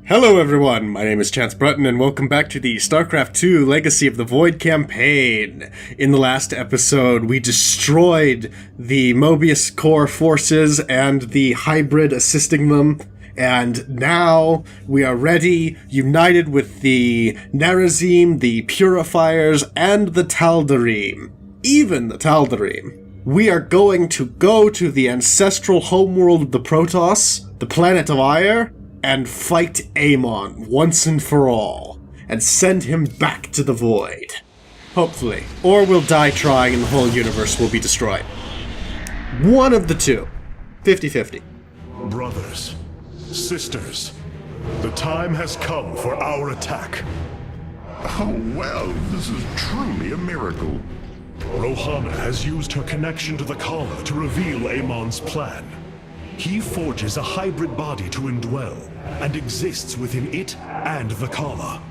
Hello everyone, my name is Chance Brutton and welcome back to the StarCraft II Legacy of the Void campaign. In the last episode, we destroyed the Mobius Core forces and the hybrid assisting them, and now we are ready, united with the Nerazim, the Purifiers, and the Tal'Darim. Even the Tal'Darim. We are going to go to the ancestral homeworld of the Protoss, the planet of Auir, and fight Amon once and for all, and send him back to the Void. Hopefully. Or we'll die trying and the whole universe will be destroyed. One of the two. 50-50. Brothers, sisters, the time has come for our attack. Oh, well, this is truly a miracle. Rohana has used her connection to the Kala to reveal Amon's plan. He forges a hybrid body to indwell, and exists within it and the Kala.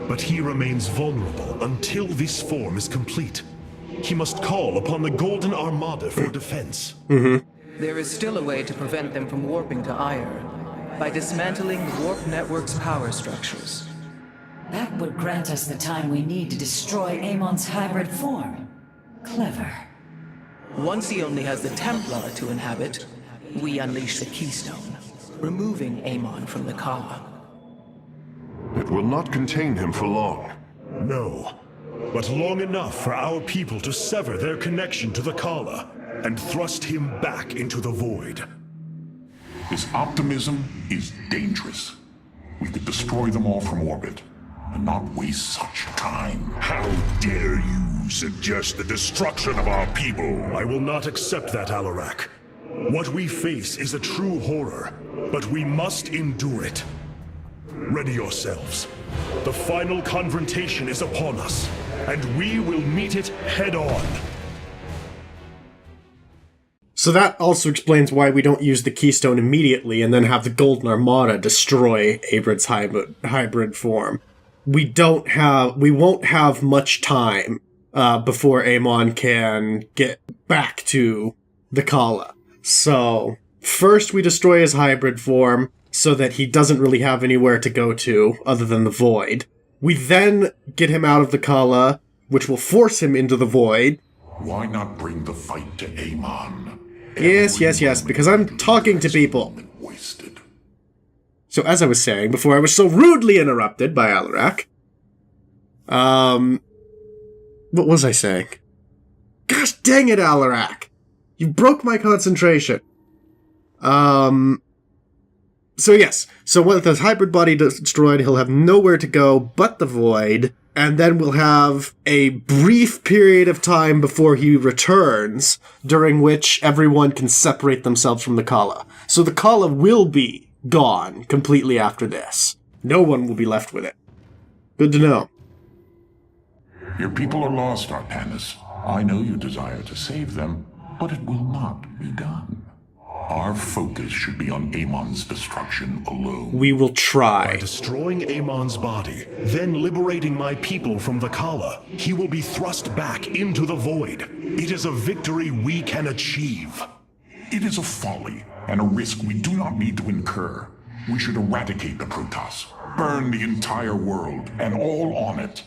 But he remains vulnerable until this form is complete. He must call upon the Golden Armada for defense. There is still a way to prevent them from warping to Auir, by dismantling the warp network's power structures. That would grant us the time we need to destroy Amon's hybrid form. Clever. Once he only has the Templar to inhabit, we unleash the Keystone, removing Amon from the Kala. It will not contain him for long. No, but long enough for our people to sever their connection to the Kala and thrust him back into the Void. His optimism is dangerous. We could destroy them all from orbit, and not waste such time. How dare you suggest the destruction of our people? I will not accept that, Alarak. What we face is a true horror, but we must endure it. Ready yourselves. The final confrontation is upon us, and we will meet it head-on. So that also explains why we don't use the Keystone immediately and then have the Golden Armada destroy Abrad's hybrid form. We won't have much time before Amon can get back to the Kala. So, first we destroy his hybrid form, so that he doesn't really have anywhere to go to, other than the Void. We then get him out of the Kala, which will force him into the Void. Why not bring the fight to Amon? Yes, because I'm talking to people. Wasted. So as I was saying, before I was so rudely interrupted by Alarak, what was I saying? Gosh dang it, Alarak! You broke my concentration. So yes. So with his hybrid body destroyed, he'll have nowhere to go but the Void, and then we'll have a brief period of time before he returns, during which everyone can separate themselves from the Kala. So the Kala will be gone completely after this. No one will be left with it. Good to know. Your people are lost, Artanis. I know you desire to save them, but it will not be done. Our focus should be on Amon's destruction alone. We will try. By destroying Amon's body, then liberating my people from the Kala, he will be thrust back into the Void. It is a victory we can achieve. It is a folly and a risk we do not need to incur. We should eradicate the Protoss, burn the entire world, and all on it.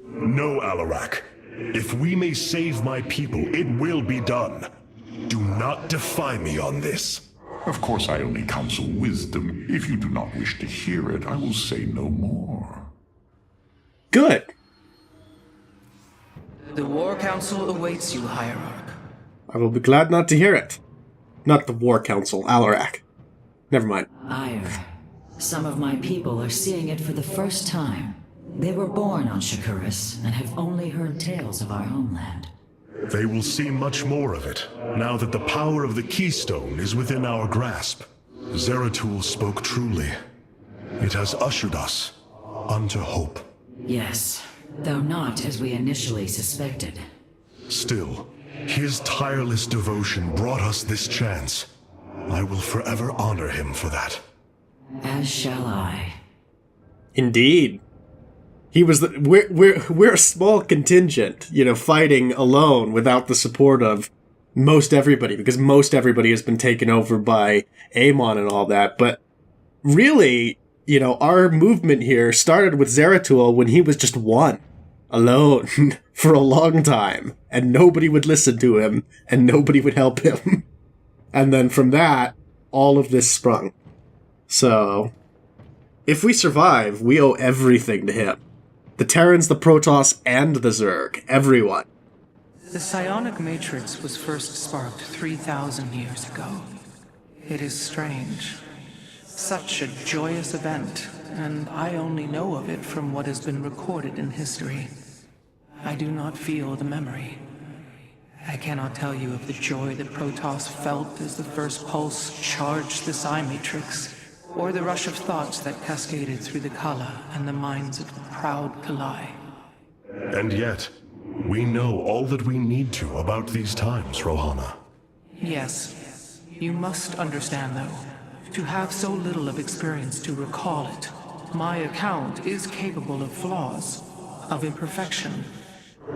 No, Alarak. If we may save my people, it will be done. Do not defy me on this. Of course, I only counsel wisdom. If you do not wish to hear it, I will say no more. Good. The War Council awaits you, Hierarch. I will be glad not to hear it. Not the War Council, Alarak. Never mind. Auir. Some of my people are seeing it for the first time. They were born on Shakuras and have only heard tales of our homeland. They will see much more of it, now that the power of the Keystone is within our grasp. Zeratul spoke truly. It has ushered us unto hope. Yes, though not as we initially suspected. Still, his tireless devotion brought us this chance. I will forever honor him for that. As shall I. Indeed. He was we're a small contingent, fighting alone without the support of most everybody, because most everybody has been taken over by Amon and all that. But really, you know, our movement here started with Zeratul when he was just one, alone, for a long time, and nobody would listen to him, and nobody would help him. And then from that, all of this sprung. So, if we survive, we owe everything to him. The Terrans, the Protoss, and the Zerg. Everyone. The psionic matrix was first sparked 3,000 years ago. It is strange. Such a joyous event, and I only know of it from what has been recorded in history. I do not feel the memory. I cannot tell you of the joy that Protoss felt as the first pulse charged the psi matrix, or the rush of thoughts that cascaded through the Kala and the minds of the proud Kalai. And yet, we know all that we need to about these times, Rohana. Yes. You must understand, though, to have so little of experience to recall it, my account is capable of flaws, of imperfection.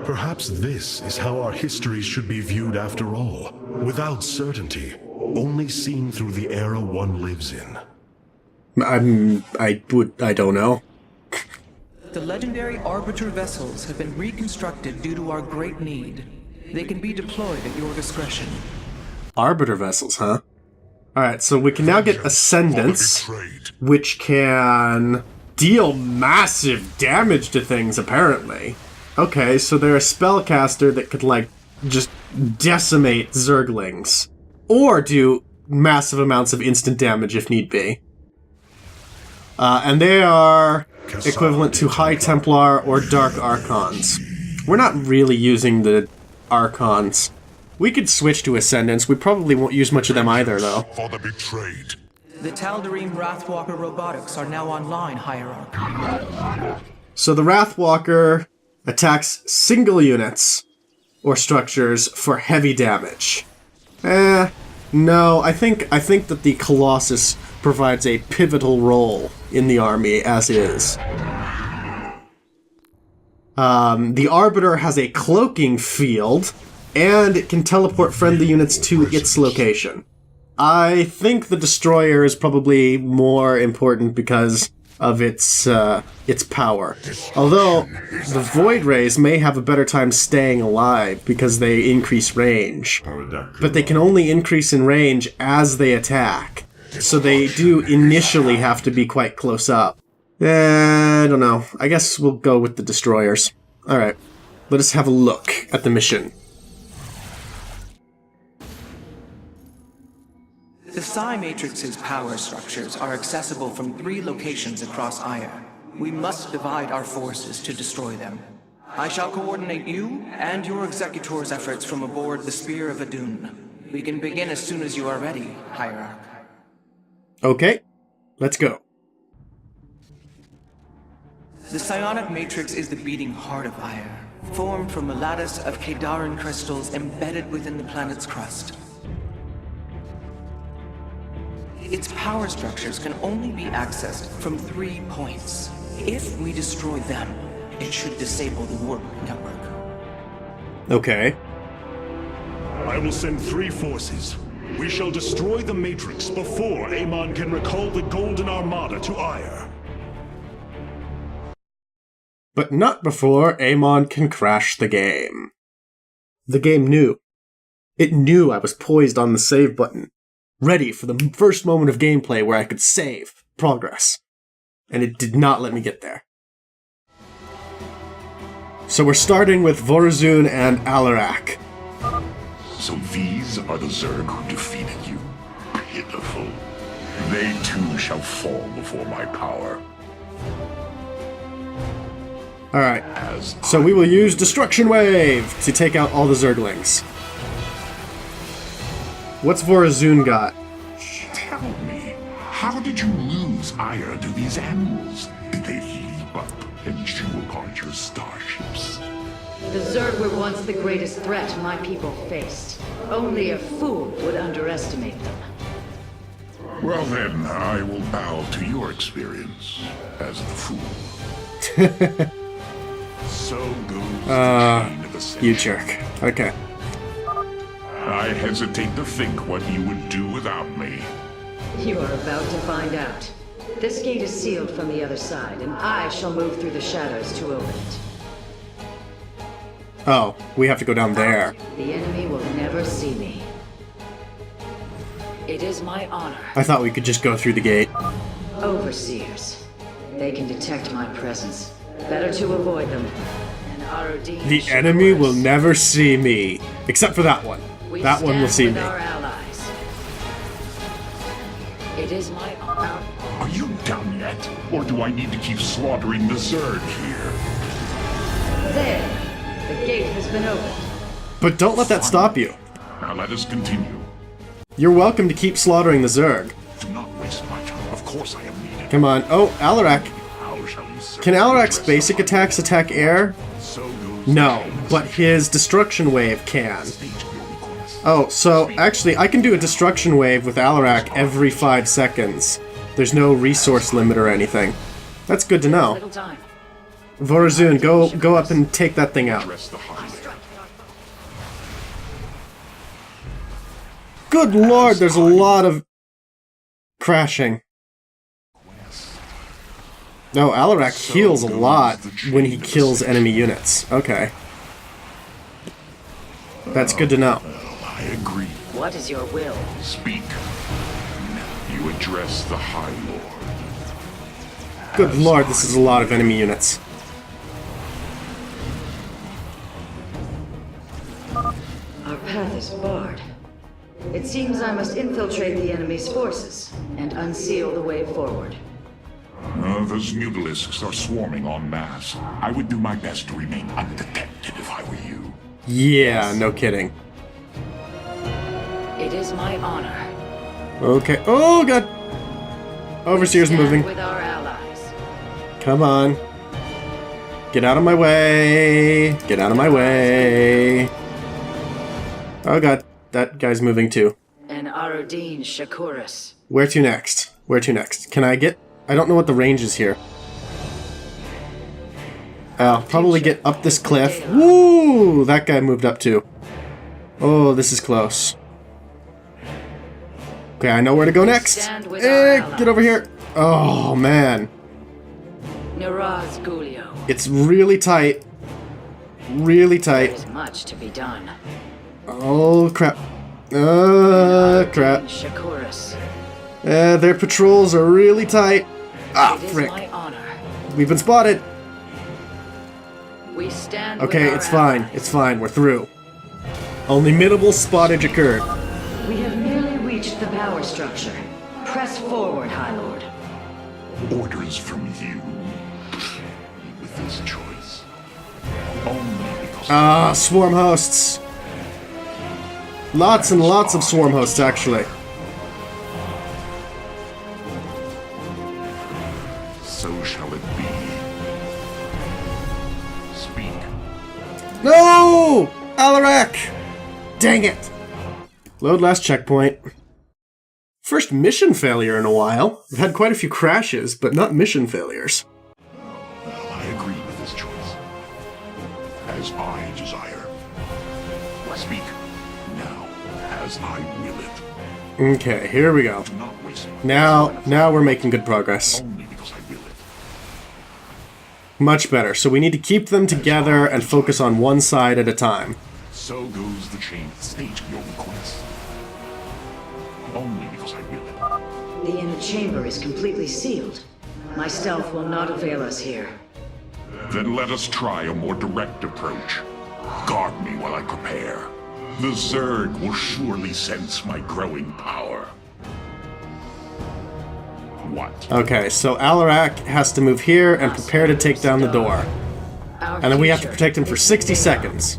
Perhaps this is how our histories should be viewed after all, without certainty, only seen through the era one lives in. I don't know. The legendary Arbiter vessels have been reconstructed due to our great need. They can be deployed at your discretion. Arbiter vessels, huh? Alright, so we can now get Ascendance, which can deal massive damage to things, apparently. Okay, so they're a spellcaster that could, like, just decimate Zerglings. Or do massive amounts of instant damage if need be. And they are equivalent to High Templar or Dark Archons. We're not really using the Archons. We could switch to Ascendance. We probably won't use much of them either, though. For the betrayed. The Tal'Darim Wrathwalker robotics are now online, Hierarch. So the Wrathwalker attacks single units or structures for heavy damage. No, I think that the Colossus provides a pivotal role in the army as is. The Arbiter has a cloaking field, and it can teleport friendly units to its location. I think the Destroyer is probably more important because of its power. Although, the Void Rays may have a better time staying alive because they increase range. But they can only increase in range as they attack. So they do initially have to be quite close up. I don't know. I guess we'll go with the Destroyers. Alright, let us have a look at the mission. The Psi Matrix's power structures are accessible from 3 locations across Auir. We must divide our forces to destroy them. I shall coordinate you and your Executor's efforts from aboard the Spear of Adun. We can begin as soon as you are ready, Hierarch. Okay, let's go. The Psionic Matrix is the beating heart of Auir, formed from a lattice of Kadaran crystals embedded within the planet's crust. Its power structures can only be accessed from 3 points. If we destroy them, it should disable the warp network. Okay. I will send 3 forces. We shall destroy the Matrix before Amon can recall the Golden Armada to Auir. But not before Amon can crash the game. The game knew. It knew I was poised on the save button, ready for the first moment of gameplay where I could save progress. And it did not let me get there. So we're starting with Vorazun and Alarak. So these are the Zerg who defeated you. Pitiful. They too shall fall before my power. Alright, so we will use Destruction Wave to take out all the Zerglings. What's Vorazun got? Tell me, how did you lose Auir to these animals? Did they leap up and chew apart your starships? The Zerg were once the greatest threat my people faced. Only a fool would underestimate them. Well then, I will bow to your experience as the fool. So goes the chain of ascension. You jerk. Okay. I hesitate to think what you would do without me. You are about to find out. This gate is sealed from the other side, and I shall move through the shadows to open it. Oh, we have to go down there. The enemy will never see me. It is my honor. I thought we could just go through the gate. Overseers. They can detect my presence. Better to avoid them. And Arodin The enemy will never see me. Except for that one. That one will see me. Our allies. It is my honor. Are you done yet? Or do I need to keep slaughtering the Zerg here? There. The gate has been opened. But don't let that stop you. Now let us continue. You're welcome to keep slaughtering the Zerg. Do not waste my time. Of course I am needed. Come on. Oh, Alarak. How shall we serve Can Alarak's the basic attacks attack air? So goes No, the but his destruction wave can. stage of your request. Oh, so actually I can do a destruction wave with Alarak every 5 seconds. There's no resource limit or anything. That's good to know. Little time. Vorazun, go up and take that thing out. Address the high Lord. Good lord, there's a lot of crashing. No, Alarak heals a lot when he kills enemy units. Okay. That's good to know. I agree. What is your will? Speak. You address the High Lord. Good lord, this is a lot of enemy units. Our path is barred. It seems I must infiltrate the enemy's forces and unseal the way forward. Those mutalisks are swarming en masse. I would do my best to remain undetected if I were you. Yeah, no kidding. It is my honor. Okay. Oh god! Overseer's Stand moving. with our allies. Come on. Get out of my way. Get out of my way. Oh god, that guy's moving too. And Arodin Shakuris. Where to next? Where to next? Can I get... I don't know what the range is here. I'll probably get up this cliff. Woo! That guy moved up too. Oh, this is close. Okay, I know where to go next. Get over here. Oh, man. Niraz Gulio. It's really tight. Really There tight. is much to be done. Oh, crap. Crap. Shakuris. Their patrols are really tight. Ah, It is frick. my honor. We've been spotted. We stand Okay, with our it's fine. allies. It's fine. We're through. Only minimal spottage occurred. We have nearly reached the power structure. Press forward, High Lord. Orders from you. With this choice. Only because Ah, swarm hosts. Lots and lots of swarm hosts, actually. so shall it be. Speak. No! Alarak! Dang it! Load last checkpoint. First mission failure in a while. We've had quite a few crashes, but not mission failures. Well, I agree with this choice. As I desire. Speak now, as I will it. Okay, here we go. Do not waste my Now we're making good progress. only because I will it. Much better. So we need to keep them together and focus on one side at a time. So goes the chain stage of your request. Only because I will it. The inner chamber is completely sealed. My stealth will not avail us here. Then let us try a more direct approach. Guard me while I prepare. The Zerg will surely sense my growing power. What? Okay, so Alarak has to move here and prepare to take down the door. Our And then we have to future protect him for is 60 daylight. seconds.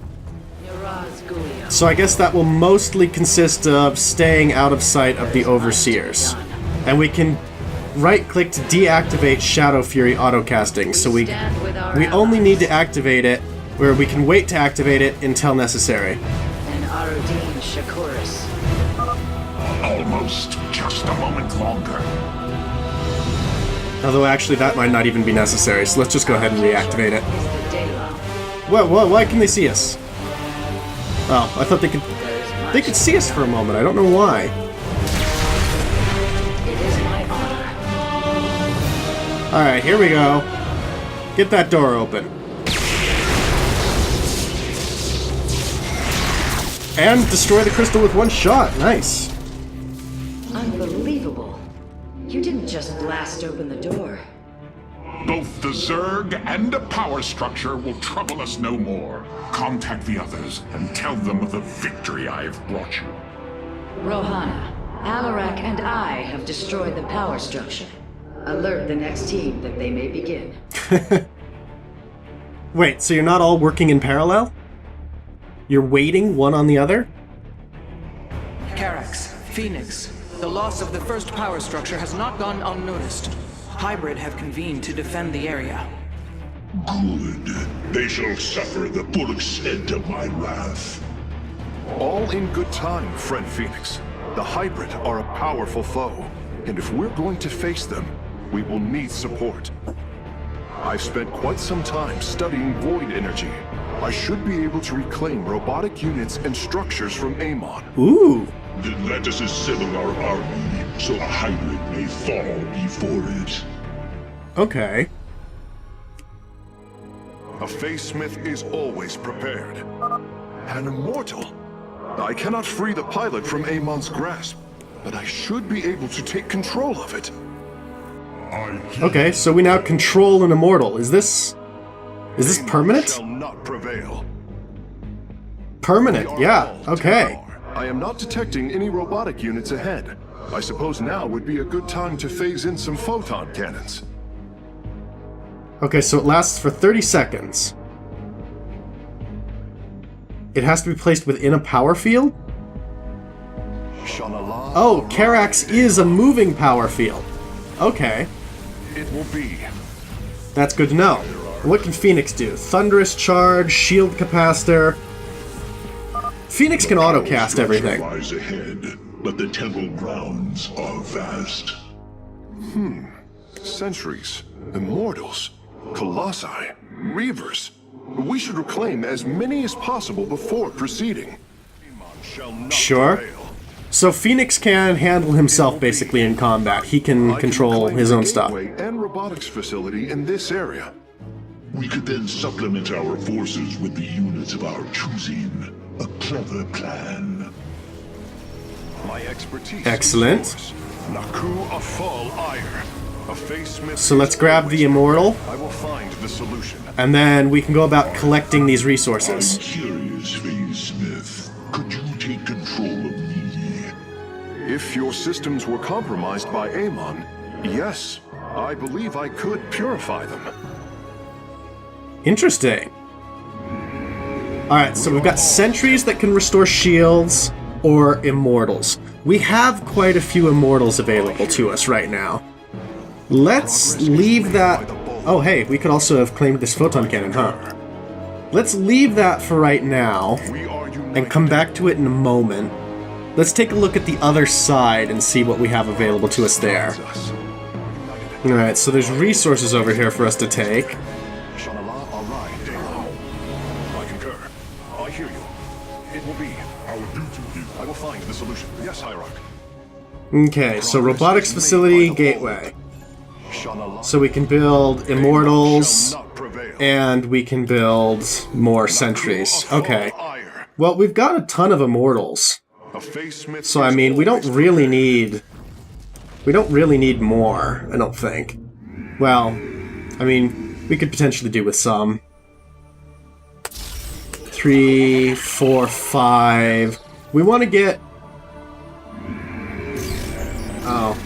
Niraz Gulio. So I guess that will mostly consist of staying out of sight of the Overseers. And we can right-click to deactivate Shadow Fury autocasting, so we only need to activate it, where we can wait to activate it until necessary. And Arodin Shakuris. Almost just a moment longer. Although actually that might not even be necessary, so let's just go ahead and reactivate it. Is the daylight. Why can they see us? Oh, I thought they could see us for a moment, I don't know why. It is my honor. Alright, here we go. Get that door open. And destroy the crystal with one shot. Nice. Unbelievable. You didn't just blast open the door. Both the Zerg and a power structure will trouble us no more. Contact the others and tell them of the victory I have brought you. Rohana, Alarak and I have destroyed the power structure. Alert the next team that they may begin. Wait, so you're not all working in parallel? You're waiting one on the other? Carax, Phoenix, the loss of the first power structure has not gone unnoticed. Hybrid have convened to defend the area. Good. They shall suffer the full extent of my wrath. All in good time, friend Phoenix. The Hybrid are a powerful foe, and if we're going to face them, we will need support. I've spent quite some time studying void energy. I should be able to reclaim robotic units and structures from Amon. Ooh. Then let us assemble our army, so a hybrid may fall before it. Okay. A Face Smith is always prepared. An immortal. I cannot free the pilot from Amon's grasp, but I should be able to take control of it. Okay, so we now control an immortal. Is this permanent? Shall not prevail. Permanent, yeah, okay. I am not detecting any robotic units ahead. I suppose now would be a good time to phase in some photon cannons. Okay, so it lasts for 30 seconds. It has to be placed within a power field? Oh, Carax is a moving power field. Okay. It will be. That's good to know. What can Phoenix do? Thunderous Charge, Shield Capacitor. Phoenix can auto-cast everything. Lies ahead, but the temple grounds are vast. Sentries, Immortals, Colossi, Reavers. We should reclaim as many as possible before proceeding. Shall not Sure. prevail. So Phoenix can handle himself basically in combat. He can control reclaim his the own stuff. gateway and robotics facility in this area. We could then supplement our forces with the units of our choosing. A clever plan. My expertise. Excellent. is yours. Naku Afal Auir. A Face Smith. So let's grab the Immortal, I will find the solution. and then we can go about collecting these I'm resources. curious, Phase Smith. Could you take control of me? If your systems were compromised by Amon, yes, I believe I could purify them. Interesting. Alright, so we've got sentries that can restore shields or immortals. We have quite a few immortals available to us right now. Let's leave that... Oh hey, we could also have claimed this photon cannon, huh? Let's leave that for right now We are united. and come back to it in a moment. Let's take a look at the other side and see what we have available to us there. Us. Alright, so there's resources over here for us to take. Shanala Arai Delo. I concur. I hear you. It will be our duty. I will find the solution. Yes, Hierarch. Okay, so robotics facility gateway. Shanala. So we can build immortals, Shall not prevail. and we can build more sentries. Afal Okay. Auir. Well, we've got a ton of immortals. A Face Smith. So I is mean, we don't always really prepared. need... We don't really need more, I don't think. Well, I mean, we could potentially do with some. 3, 4, 5... We want to get... Oh.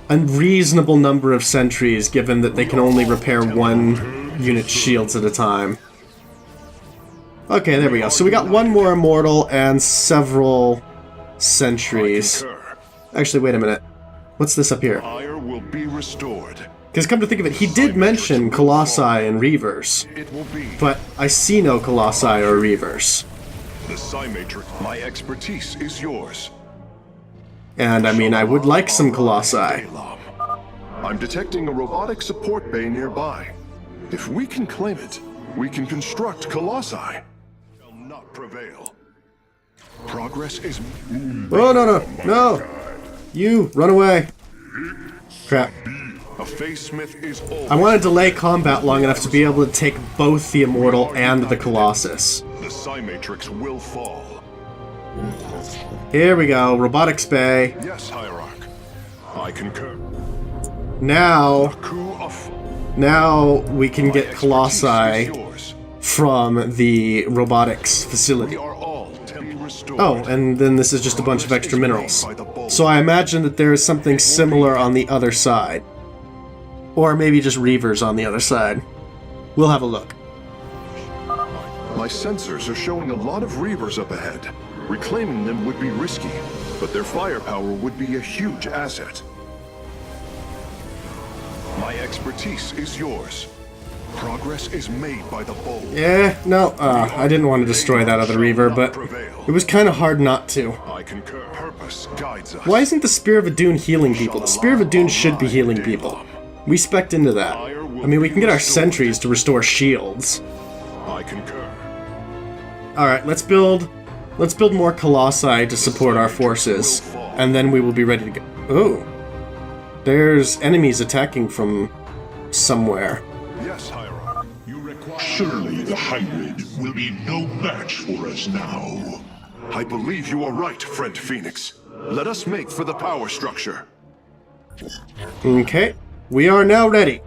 A reasonable number of sentries, given that they can only repair one unit shields at a time. Okay, there we go. So we got one more immortal and several sentries. Concur. Actually, wait a minute. What's this up here? Auir will be restored. Because come to think of it, he did mention Colossi and Reavers, It will be. but I see no Colossi or Reavers. The Psi Matrix. My expertise is yours. And I mean, I would like some Colossi. Elam. I'm detecting a robotic support bay nearby. If we can claim it, we can construct Colossi. Shall not prevail. Progress is. Oh, no, no, no! You, run away! Crap. A phase smith is all. I want to delay combat long enough to be able to take both the Immortal and the Colossus. The Psi Matrix will fall. Here we go, Robotics Bay. Yes, Hierarch. I concur. Now we can get My Colossi expertise is yours. from the robotics We facility. are all temporarily restored. Oh, and then this is just a bunch of extra minerals. So I imagine that there is something similar on the other side. Or maybe just Reavers on the other side. We'll have a look. My sensors are showing a lot of Reavers up ahead. Reclaiming them would be risky, but their firepower would be a huge asset. My expertise is yours. Progress is made by the bold. Yeah, no, I didn't want to destroy that other Reaver, but it was kind of hard not to. I concur. Purpose guides us. Why isn't the Spear of Adun healing people? The Spear of Adun should be healing people. We spec'd into that. I mean, we can get our sentries to restore shields. I concur. Alright, let's build more Colossi to support our forces, and then we will be ready to go. Oh. There's enemies attacking from somewhere. Yes, Hierarch. You require... Surely the hybrid will be no match for us now. I believe you are right, friend Phoenix. Let us make for the power structure. Okay. We are now ready.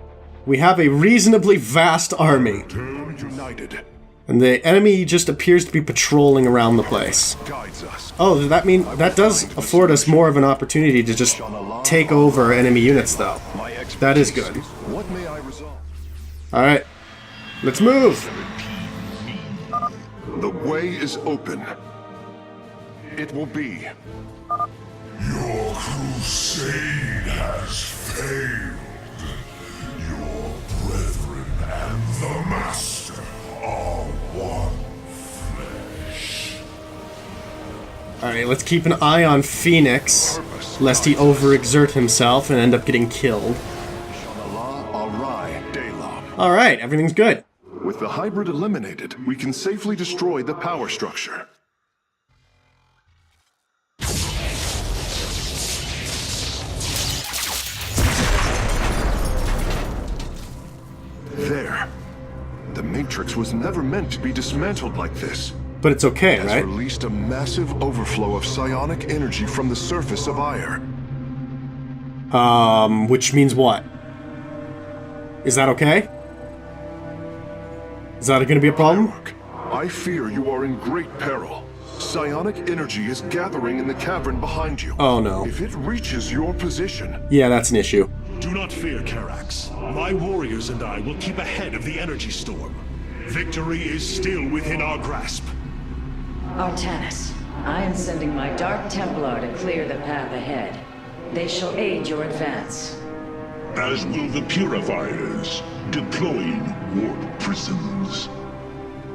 We have a reasonably vast army, United and the enemy just appears to be patrolling around the place. guides us. Oh, that does afford us more of an opportunity to just take over enemy units, though. My That is expertise. good. What may I resolve? Alright. Let's move! The way is open. It will be. Your crusade has failed. Your brethren and the Master are one flesh. Alright, let's keep an eye on Phoenix, lest he overexert himself and end up getting killed. Alright, everything's good. With the hybrid eliminated, we can safely destroy the power structure. There. The Matrix was never meant to be dismantled like this. But it's okay, Has right? released a massive overflow of psionic energy from the surface of Auir. Which means what? Is that okay? Is that gonna be a problem? I fear you are in great peril. Psionic energy is gathering in the cavern behind you. Oh no. If it reaches your position, Yeah, that's an issue. Do not fear, Karax. My warriors and I will keep ahead of the energy storm. Victory is still within our grasp. Artanis, I am sending my Dark Templar to clear the path ahead. They shall aid your advance. As will the Purifiers, deploying warp prisms.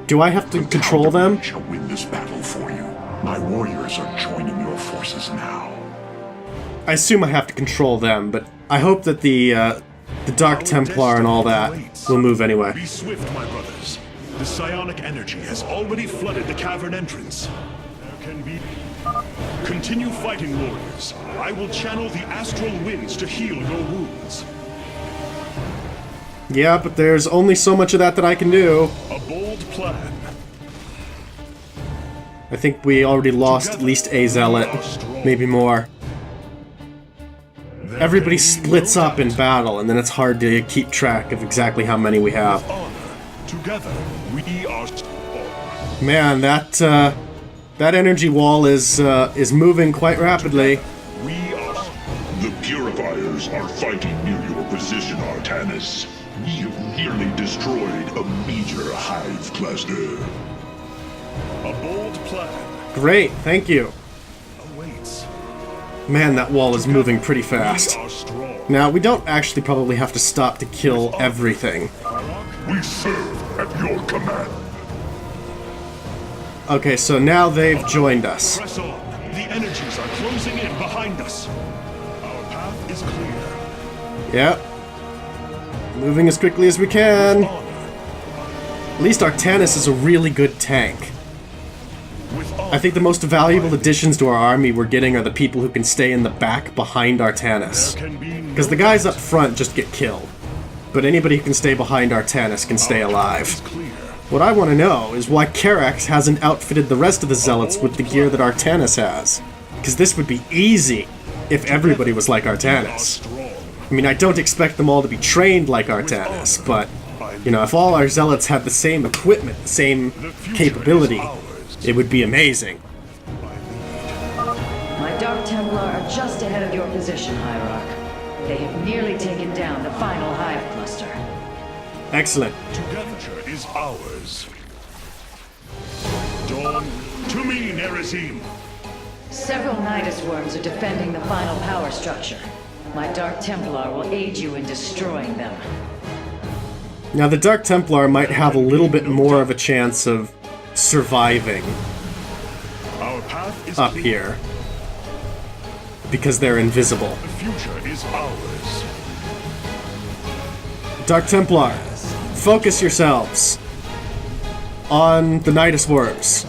Do I have to control them? I shall win this battle for you. My warriors are joining your forces now. I assume I have to control them, but I hope that the Dark Templar and all that will move anyway. Be swift, my brothers. The psionic energy has already flooded the cavern entrance. There can be... Continue fighting, warriors. I will channel the astral winds to heal your wounds. Yeah, but there's only so much of that I can do. A bold plan. I think we already lost at least a zealot, maybe more. Everybody splits up in battle, and then it's hard to keep track of exactly how many we have. Honor. Together, we are strong. Man, that energy wall is moving quite rapidly. We are strong. The Purifiers are fighting near your position, Artanis. We have nearly destroyed a major hive cluster. A bold plan Great, thank you. awaits. Man, that wall is moving pretty fast. We are strong. Now, we don't actually probably have to stop to kill everything. We serve at your command. Okay, so now they've joined us. Press on. The energies are closing in behind us. Our path is clear. Yep. Moving as quickly as we can. Honor. At least Artanis is a really good tank. I think the most valuable additions to our army we're getting are the people who can stay in the back behind Artanis. Because the guys up front just get killed. But anybody who can stay behind Artanis can stay alive. What I want to know is why Karax hasn't outfitted the rest of the Zealots with the gear that Artanis has. Because this would be easy if everybody was like Artanis. I mean, I don't expect them all to be trained like Artanis, but, you know, if all our Zealots had the same equipment, the same capability, it would be amazing. My Dark Templar are just ahead of your position, Hierarch. They have nearly taken down the final hive cluster. Excellent. Together is ours. Dawn, to me, Nerazim. Several Nidus worms are defending the final power structure. My Dark Templar will aid you in destroying them. Now, the Dark Templar might have a little bit more of a chance of surviving Our path is up clear. here. Because they're invisible. The future is ours. Dark Templar, focus yourselves on the Nidus worms.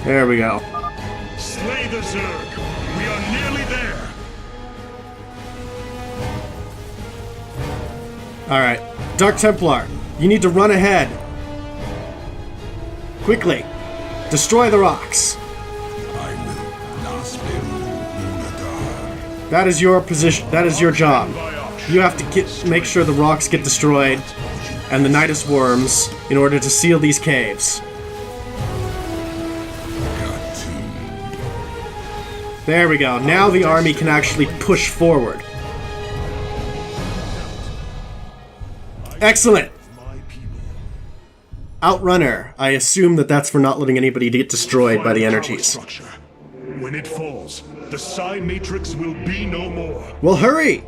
There we go. Slay the Zerg. We are nearly there. Alright, Dark Templar, you need to run ahead. Quickly. Destroy the rocks. That is your position. That is your job. You have to make sure the rocks get destroyed and the Nidus worms in order to seal these caves. There we go. Now the army can actually push forward. Excellent! Outrunner. I assume that that's for not letting anybody get destroyed by the energies. When it falls, the Psi Matrix will be no more. Well, hurry!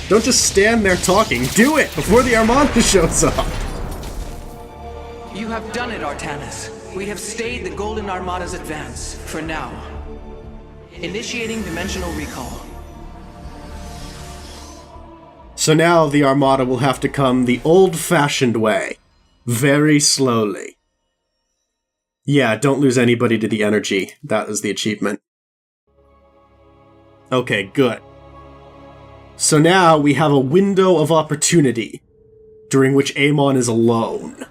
Don't just stand there talking. Do it before the Armada shows up. You have done it, Artanis. We have stayed the Golden Armada's advance, for now. Initiating dimensional recall. So now the Armada will have to come the old-fashioned way. Very slowly. Yeah, don't lose anybody to the energy. That is the achievement. Okay, good. So now we have a window of opportunity, during which Amon is alone.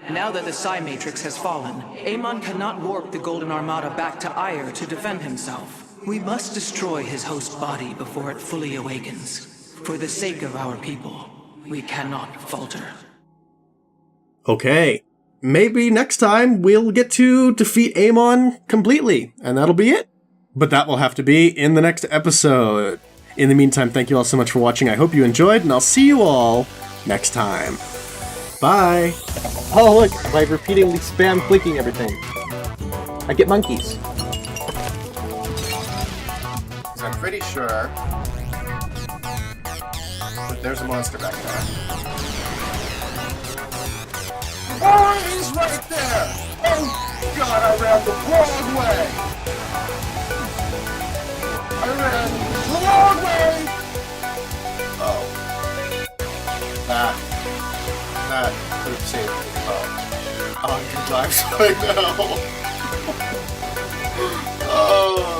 Now that the Psi Matrix has fallen, Amon cannot warp the Golden Armada back to Auir to defend himself. We must destroy his host body before it fully awakens. For the sake of our people, we cannot falter. Okay. Maybe next time we'll get to defeat Amon completely, and that'll be it. But that will have to be in the next episode. In the meantime, thank you all so much for watching. I hope you enjoyed, and I'll see you all next time. Bye! Oh look, by repeatedly spam clicking everything, I get monkeys. I'm pretty sure that there's a monster back there. Oh, he's right there! Oh god, I ran the wrong way! I ran the wrong way! Oh. That could have saved me. Oh, you can drive right now. Oh.